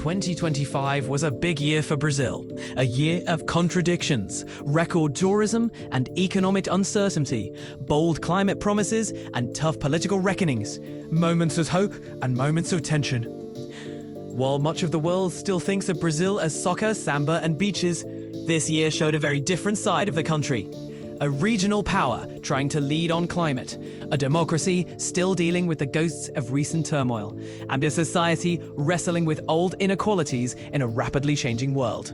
2025 was a big year for Brazil, a year of contradictions, record tourism and economic uncertainty, bold climate promises and tough political reckonings, moments of hope and moments of tension. While much of the world still thinks of Brazil as soccer, samba and beaches, this year showed a very different side of the country. A regional power trying to lead on climate, a democracy still dealing with the ghosts of recent turmoil, and a society wrestling with old inequalities in a rapidly changing world.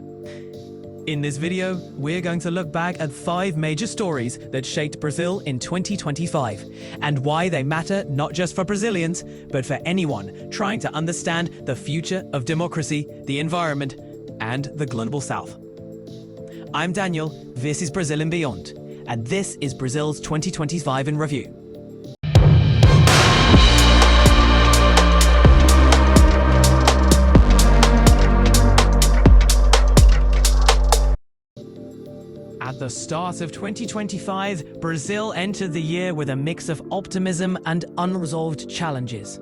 In this video, we're going to look back at 5 major stories that shaped Brazil in 2025, and why they matter not just for Brazilians, but for anyone trying to understand the future of democracy, the environment, and the global south. I'm Daniel, this is Brazil and Beyond, and this is Brazil's 2025 in review. At the start of 2025, Brazil entered the year with a mix of optimism and unresolved challenges.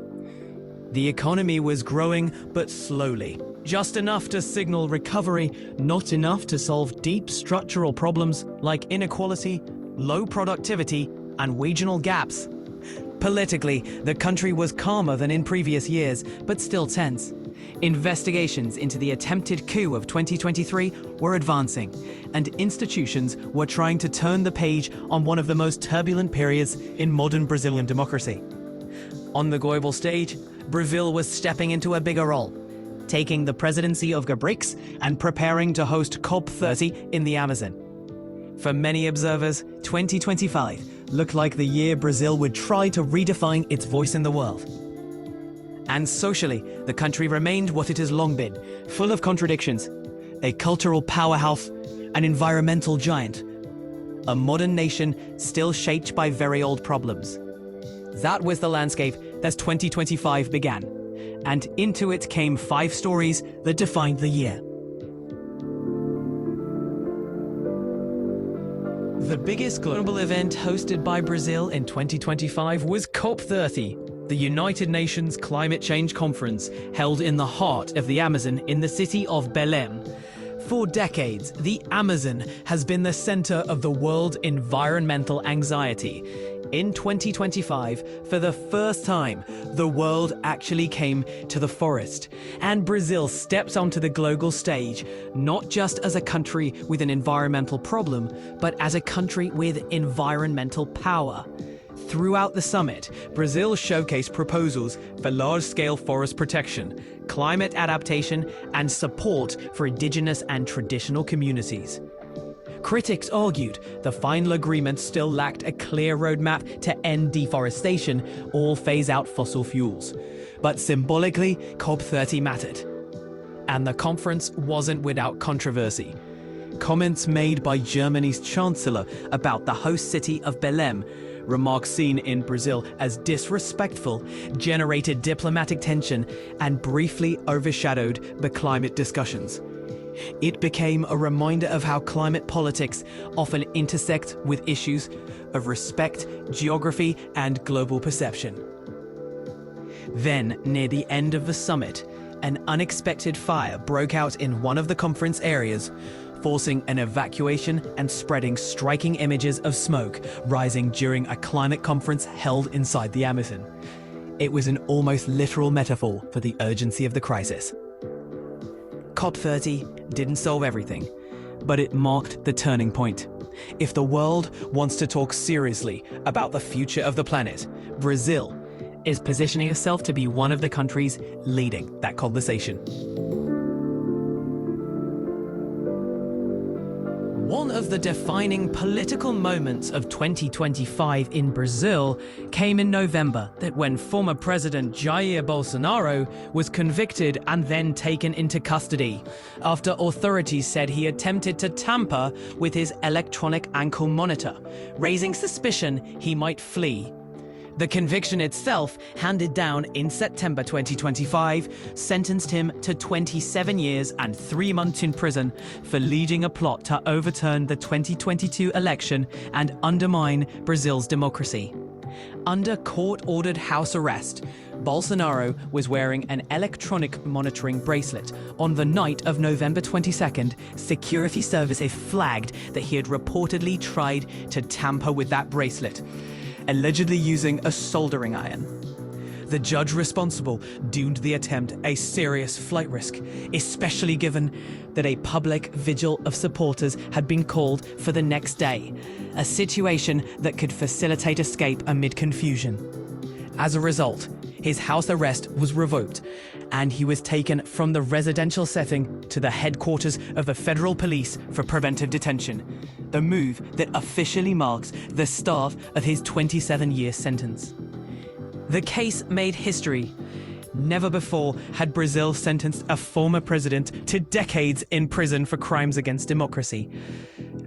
The economy was growing, but slowly. Just enough to signal recovery, not enough to solve deep structural problems like inequality, low productivity, and regional gaps. Politically, the country was calmer than in previous years, but still tense. Investigations into the attempted coup of 2023 were advancing, and institutions were trying to turn the page on one of the most turbulent periods in modern Brazilian democracy. On the global stage, Brazil was stepping into a bigger role, taking the presidency of the BRICS and preparing to host COP30 in the Amazon. For many observers, 2025 looked like the year Brazil would try to redefine its voice in the world. And socially, the country remained what it has long been, full of contradictions, a cultural powerhouse, an environmental giant, a modern nation still shaped by very old problems. That was the landscape as 2025 began, and into it came 5 stories that defined the year. The biggest global event hosted by Brazil in 2025 was COP30, the United Nations Climate Change Conference held in the heart of the Amazon in the city of Belém. For decades, the Amazon has been the center of the world's environmental anxiety. In 2025, for the first time, the world actually came to the forest, and Brazil steps onto the global stage, not just as a country with an environmental problem, but as a country with environmental power. Throughout the summit, Brazil showcased proposals for large-scale forest protection, climate adaptation, and support for indigenous and traditional communities. Critics argued the final agreement still lacked a clear roadmap to end deforestation or phase out fossil fuels. But symbolically, COP30 mattered. And the conference wasn't without controversy. Comments made by Germany's chancellor about the host city of Belém, remarks seen in Brazil as disrespectful, generated diplomatic tension and briefly overshadowed the climate discussions. It became a reminder of how climate politics often intersect with issues of respect, geography, and global perception. Then, near the end of the summit, an unexpected fire broke out in one of the conference areas, forcing an evacuation and spreading striking images of smoke rising during a climate conference held inside the Amazon. It was an almost literal metaphor for the urgency of the crisis. COP30 didn't solve everything, but it marked the turning point. If the world wants to talk seriously about the future of the planet, Brazil is positioning itself to be one of the countries leading that conversation. One of the defining political moments of 2025 in Brazil came in November, that when former President Jair Bolsonaro was convicted and then taken into custody, after authorities said he attempted to tamper with his electronic ankle monitor, raising suspicion he might flee. The conviction itself, handed down in September 2025, sentenced him to 27 years and 3 months in prison for leading a plot to overturn the 2022 election and undermine Brazil's democracy. Under court-ordered house arrest, Bolsonaro was wearing an electronic monitoring bracelet. On the night of November 22nd, security services flagged that he had reportedly tried to tamper with that bracelet, allegedly using a soldering iron. The judge responsible deemed the attempt a serious flight risk, especially given that a public vigil of supporters had been called for the next day, a situation that could facilitate escape amid confusion. As a result, his house arrest was revoked, and he was taken from the residential setting to the headquarters of the federal police for preventive detention, the move that officially marks the start of his 27-year sentence. The case made history. Never before had Brazil sentenced a former president to decades in prison for crimes against democracy.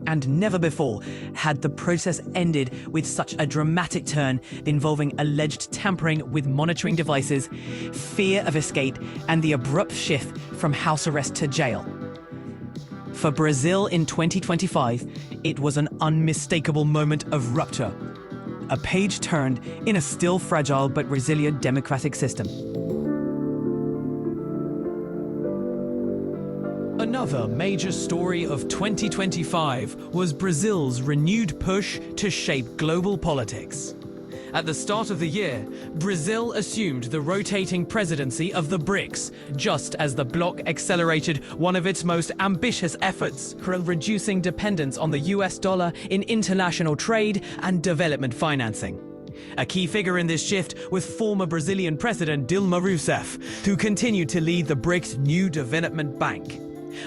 And never before had the process ended with such a dramatic turn involving alleged tampering with monitoring devices, fear of escape, and the abrupt shift from house arrest to jail. For Brazil in 2025, it was an unmistakable moment of rupture. A page turned in a still fragile but resilient democratic system. Another major story of 2025 was Brazil's renewed push to shape global politics. At the start of the year, Brazil assumed the rotating presidency of the BRICS, just as the bloc accelerated one of its most ambitious efforts for reducing dependence on the US dollar in international trade and development financing. A key figure in this shift was former Brazilian President Dilma Rousseff, who continued to lead the BRICS' new development bank.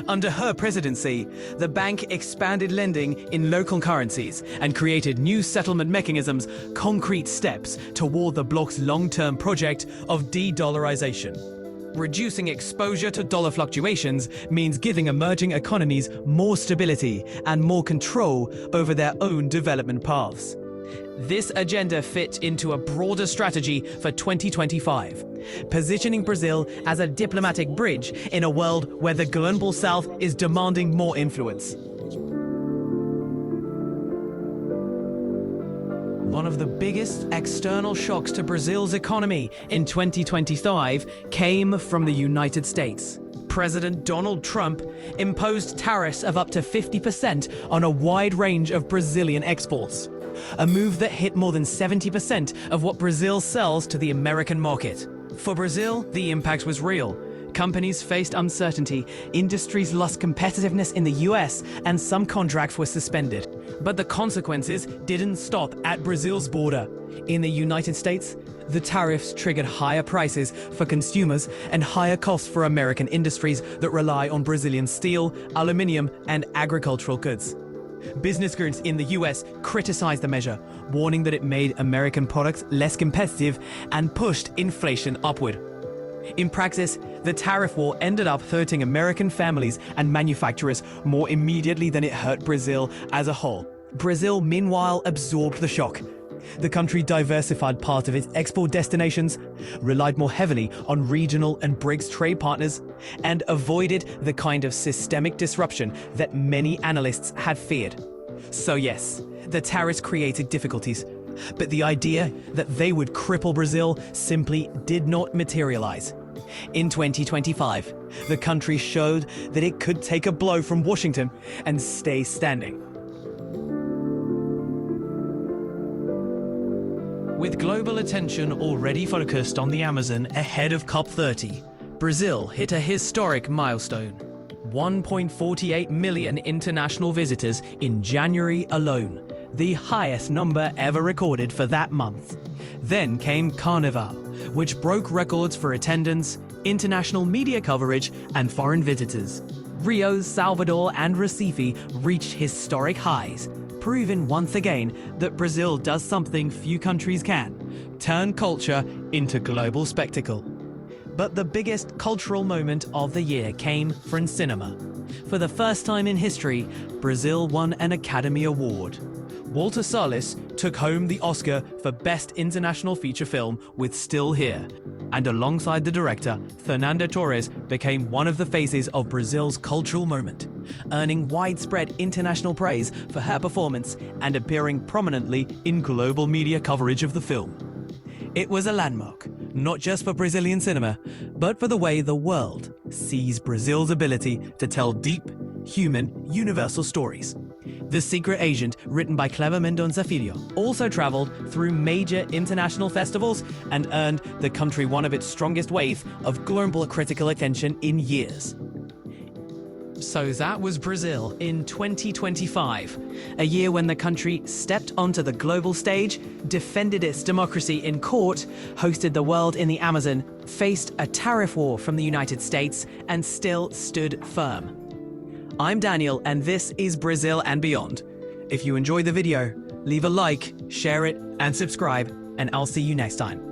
Under her presidency, the bank expanded lending in local currencies and created new settlement mechanisms, concrete steps toward the bloc's long-term project of de-dollarization. Reducing exposure to dollar fluctuations means giving emerging economies more stability and more control over their own development paths. This agenda fit into a broader strategy for 2025, positioning Brazil as a diplomatic bridge in a world where the global south is demanding more influence. One of the biggest external shocks to Brazil's economy in 2025 came from the United States. President Donald Trump imposed tariffs of up to 50% on a wide range of Brazilian exports, a move that hit more than 70% of what Brazil sells to the American market. For Brazil, the impact was real. Companies faced uncertainty, industries lost competitiveness in the US, and some contracts were suspended. But the consequences didn't stop at Brazil's border. In the United States, the tariffs triggered higher prices for consumers and higher costs for American industries that rely on Brazilian steel, aluminum, and agricultural goods. Business groups in the US criticized the measure, warning that it made American products less competitive and pushed inflation upward. In praxis, the tariff war ended up hurting American families and manufacturers more immediately than it hurt Brazil as a whole. Brazil, meanwhile, absorbed the shock. The country diversified part of its export destinations, relied more heavily on regional and BRICS trade partners, and avoided the kind of systemic disruption that many analysts had feared. So yes, the tariffs created difficulties, but the idea that they would cripple Brazil simply did not materialize. In 2025, the country showed that it could take a blow from Washington and stay standing. With global attention already focused on the Amazon ahead of COP30, Brazil hit a historic milestone: 1.48 million international visitors in January alone, the highest number ever recorded for that month. Then came Carnival, which broke records for attendance, international media coverage, and foreign visitors. Rio, Salvador, and Recife reached historic highs, proving once again that Brazil does something few countries can: turn culture into global spectacle. But the biggest cultural moment of the year came from cinema. For the first time in history, Brazil won an Academy Award. Walter Salles took home the Oscar for Best International Feature Film with Still Here, and alongside the director, Fernanda Torres became one of the faces of Brazil's cultural moment, earning widespread international praise for her performance and appearing prominently in global media coverage of the film. It was a landmark, not just for Brazilian cinema, but for the way the world sees Brazil's ability to tell deep, human, universal stories. The Secret Agent, written by Kleber Mendonça Filho, also traveled through major international festivals and earned the country one of its strongest waves of global critical attention in years. So that was Brazil in 2025, a year when the country stepped onto the global stage, defended its democracy in court, hosted the world in the Amazon, faced a tariff war from the United States, and still stood firm. I'm Daniel, and this is Brazil and Beyond. If you enjoyed the video, leave a like, share it, and subscribe, and I'll see you next time.